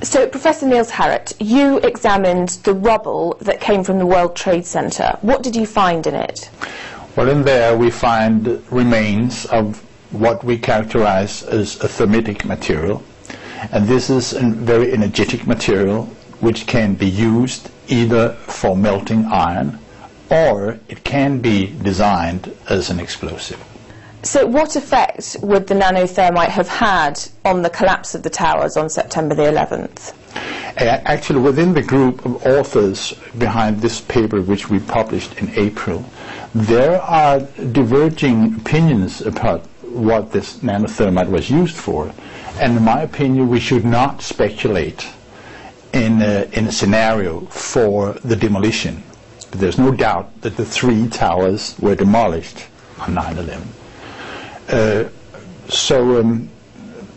So, Professor Niels Harrit, you examined the rubble that came from the World Trade Center. What did you find in it? Well, in there we find remains of what we characterize as a thermitic material. And this is a very energetic material which can be used either for melting iron or it can be designed as an explosive. So what effect would the nanothermite have had on the collapse of the towers on September the 11th? Actually, within the group of authors behind this paper, which we published in April, there are diverging opinions about what this nanothermite was used for. And in my opinion, we should not speculate in a scenario for the demolition. But there's no doubt that the 3 towers were demolished on 9/11.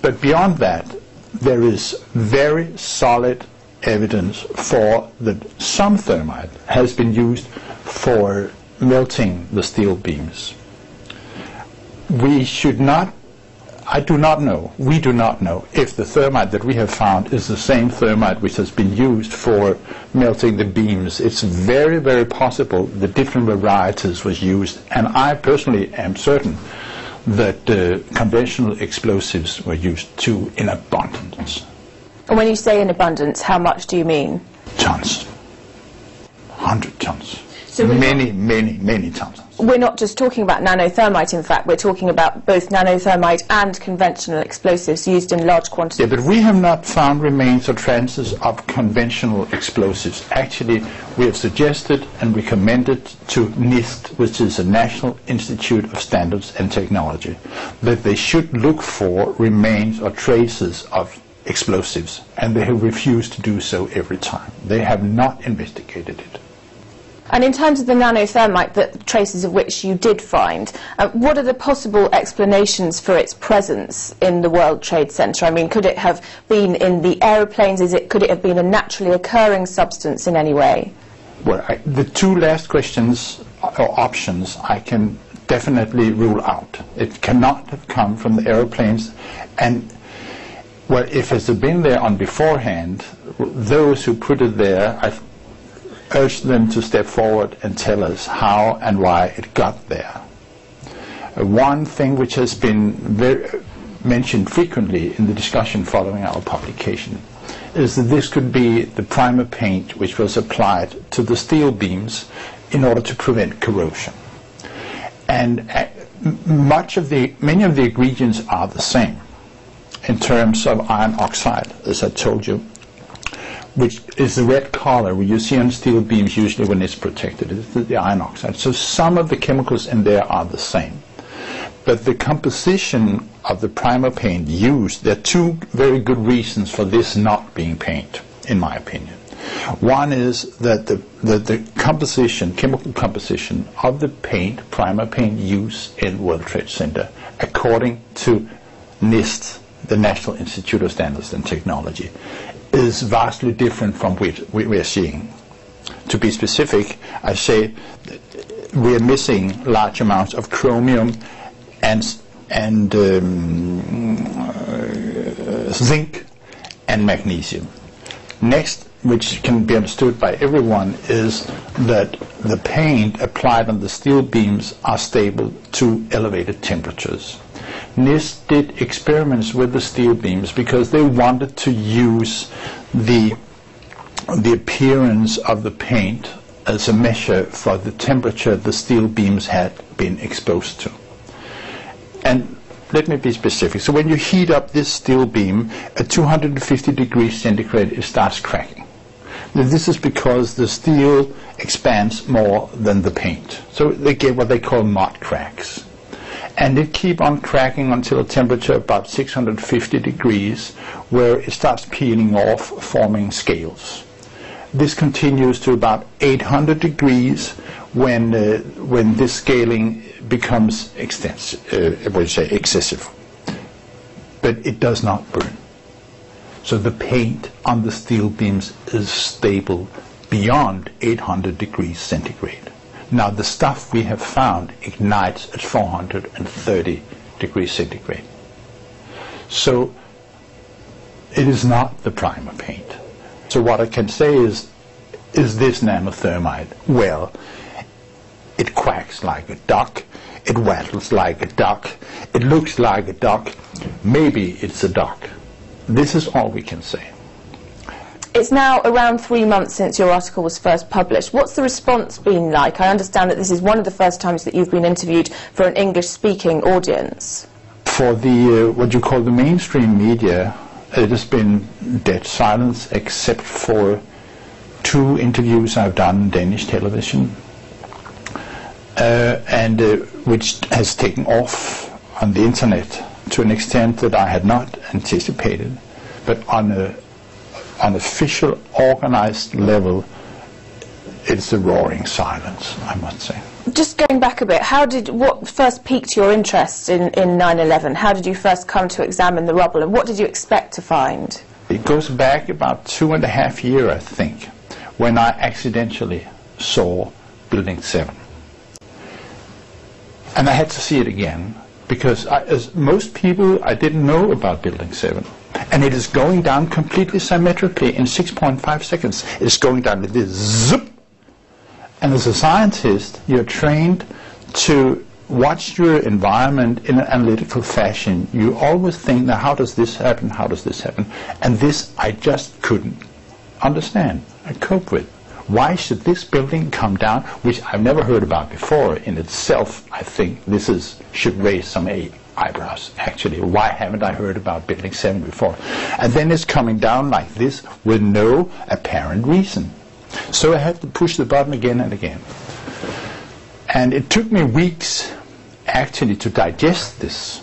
But beyond that, there is very solid evidence for that some thermite has been used for melting the steel beams. We should not, we do not know if the thermite that we have found is the same thermite which has been used for melting the beams. It's very, very possible that different varieties was used, and I personally am certain that conventional explosives were used too in abundance. And when you say in abundance, how much do you mean? Tons. 100 tons. So many tons. We're not just talking about nanothermite, in fact, we're talking about both nanothermite and conventional explosives used in large quantities. Yeah, but we have not found remains or traces of conventional explosives. Actually, we have suggested and recommended to NIST, which is the National Institute of Standards and Technology, that they should look for remains or traces of explosives, and they have refused to do so every time. They have not investigated it. And in terms of the nanothermite, the traces of which you did find, what are the possible explanations for its presence in the World Trade Center? I mean, could it have been in the aeroplanes? Could it have been a naturally occurring substance in any way? Well, the 2 last questions or options I can definitely rule out. It cannot have come from the aeroplanes, and well, if it's been there on beforehand, those who put it there, I urge them to step forward and tell us how and why it got there. One thing which has been mentioned frequently in the discussion following our publication is that this could be the primer paint which was applied to the steel beams in order to prevent corrosion. And many of the ingredients are the same in terms of iron oxide, as I told you, which is the red color you see on steel beams usually when it's protected. It's the iron oxide. So some of the chemicals in there are the same. But the composition of the primer paint used, there are 2 very good reasons for this not being paint, in my opinion. One is that the composition, chemical composition of the paint, primer paint used in World Trade Center, according to NIST, the National Institute of Standards and Technology, is vastly different from what we are seeing. To be specific, I say we are missing large amounts of chromium and zinc and magnesium. Next, which can be understood by everyone, is that the paint applied on the steel beams are stable to elevated temperatures. NIST did experiments with the steel beams because they wanted to use the appearance of the paint as a measure for the temperature the steel beams had been exposed to. And let me be specific. So when you heat up this steel beam at 250 degrees centigrade, it starts cracking. Now, this is because the steel expands more than the paint. So they get what they call mud cracks. And it keep on cracking until a temperature about 650 degrees, where it starts peeling off, forming scales. This continues to about 800 degrees when this scaling becomes excessive. But it does not burn. So the paint on the steel beams is stable beyond 800 degrees centigrade. Now, the stuff we have found ignites at 430 degrees centigrade. So It is not the primer paint. So what I can say is this nanothermite? Well, it quacks like a duck, it waddles like a duck, it looks like a duck, maybe it's a duck. This is all we can say. It's now around 3 months since your article was first published. What's the response been like? I understand that this is one of the first times that you've been interviewed for an English-speaking audience. For the what you call the mainstream media, it has been dead silence except for 2 interviews I've done on Danish television, which has taken off on the internet to an extent that I had not anticipated. But on an official, organized level, it's a roaring silence, I must say. Just going back a bit, what first piqued your interest in 9/11? How did you first come to examine the rubble, and what did you expect to find? It goes back about 2.5 years, I think, when I accidentally saw Building 7. And I had to see it again, because as most people, I didn't know about Building 7. And it is going down completely symmetrically in 6.5 seconds. It's going down with this zip. And as a scientist, you're trained to watch your environment in an analytical fashion. You always think, now how does this happen, how does this happen? And this I just couldn't understand and cope with. Why should this building come down, which I've never heard about before in itself? I think this should raise some eyebrows, actually. Why haven't I heard about Building 7 before? And then it's coming down like this with no apparent reason. So I had to push the button again and again. And it took me weeks, actually, to digest this.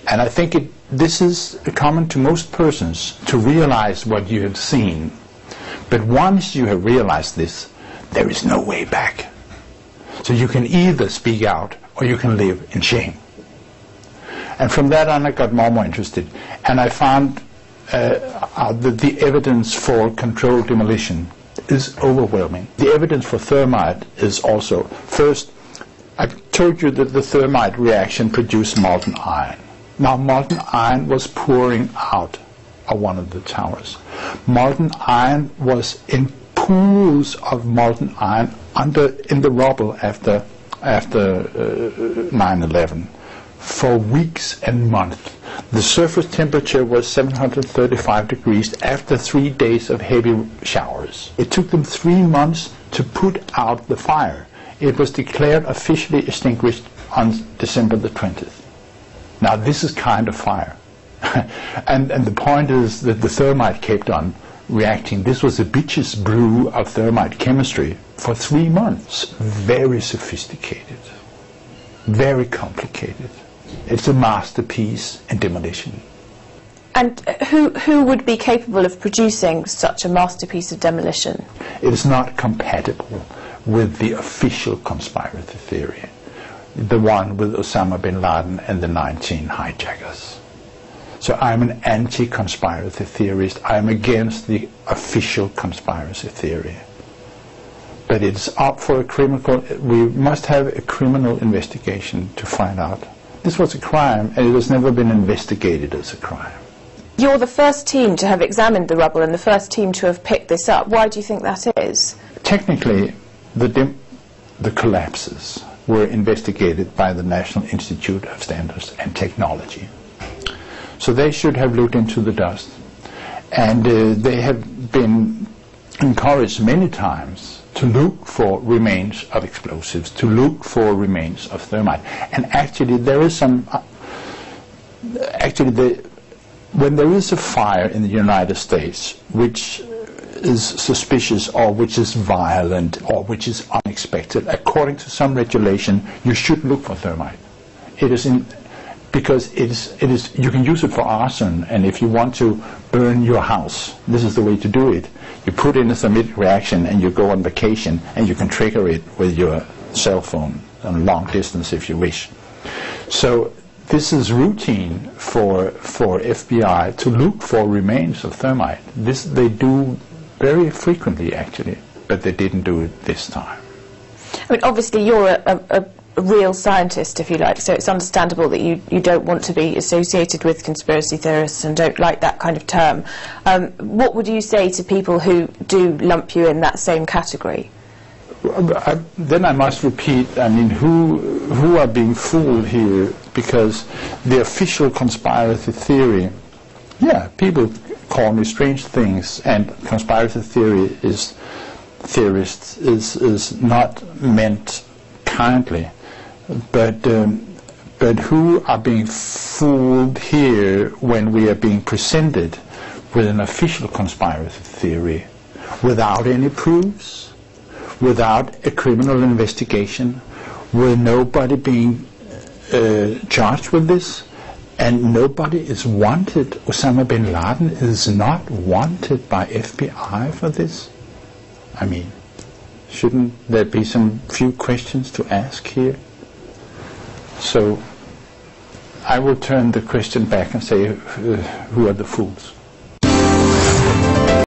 And I think this is common to most persons, to realize what you have seen. But once you have realized this, there is no way back. So you can either speak out or you can live in shame. And from that on, I got more and more interested. And I found out that the evidence for controlled demolition is overwhelming. The evidence for thermite is also, first, I told you that the thermite reaction produced molten iron. Now, molten iron was pouring out of one of the towers. Molten iron was in pools of molten iron in the rubble after 9/11 for weeks and months. The surface temperature was 735 degrees after 3 days of heavy showers. It took them 3 months to put out the fire. It was declared officially extinguished on December the 20th. Now this is kind of fire. and the point is that the thermite kept on reacting. This was a bitch's brew of thermite chemistry for 3 months. Very sophisticated, very complicated. It's a masterpiece in demolition. And who would be capable of producing such a masterpiece of demolition? It is not compatible with the official conspiracy theory, the one with Osama bin Laden and the 19 hijackers. So I'm an anti-conspiracy theorist. I'm against the official conspiracy theory. But it's up for a criminal, we must have a criminal investigation to find out. This was a crime, and it has never been investigated as a crime. You're the first team to have examined the rubble and the first team to have picked this up. Why do you think that is? Technically, the collapses were investigated by the National Institute of Standards and Technology. So they should have looked into the dust. And they have been encouraged many times to look for remains of explosives, to look for remains of thermite. And actually there is some, when there is a fire in the United States which is suspicious or which is violent or which is unexpected, according to some regulation, you should look for thermite. It is because you can use it for arson, and if you want to burn your house, this is the way to do it. You put in a thermic reaction and you go on vacation, and you can trigger it with your cell phone on long distance if you wish. So this is routine for FBI to look for remains of thermite. This they do very frequently, actually, but they didn't do it this time. I mean, obviously you're a a real scientist, if you like, so it's understandable that you don't want to be associated with conspiracy theorists and don't like that kind of term. What would you say to people who do lump you in that same category? Then I must repeat, I mean, who are being fooled here? Because the official conspiracy theory, yeah, people call me strange things, and conspiracy theory is not meant kindly, but who are being fooled here when we are being presented with an official conspiracy theory without any proofs, without a criminal investigation, with nobody being charged with this, and nobody is wanted. Osama bin Laden is not wanted by FBI for this. I mean, shouldn't there be some few questions to ask here? So I will turn the question back and say, who are the fools?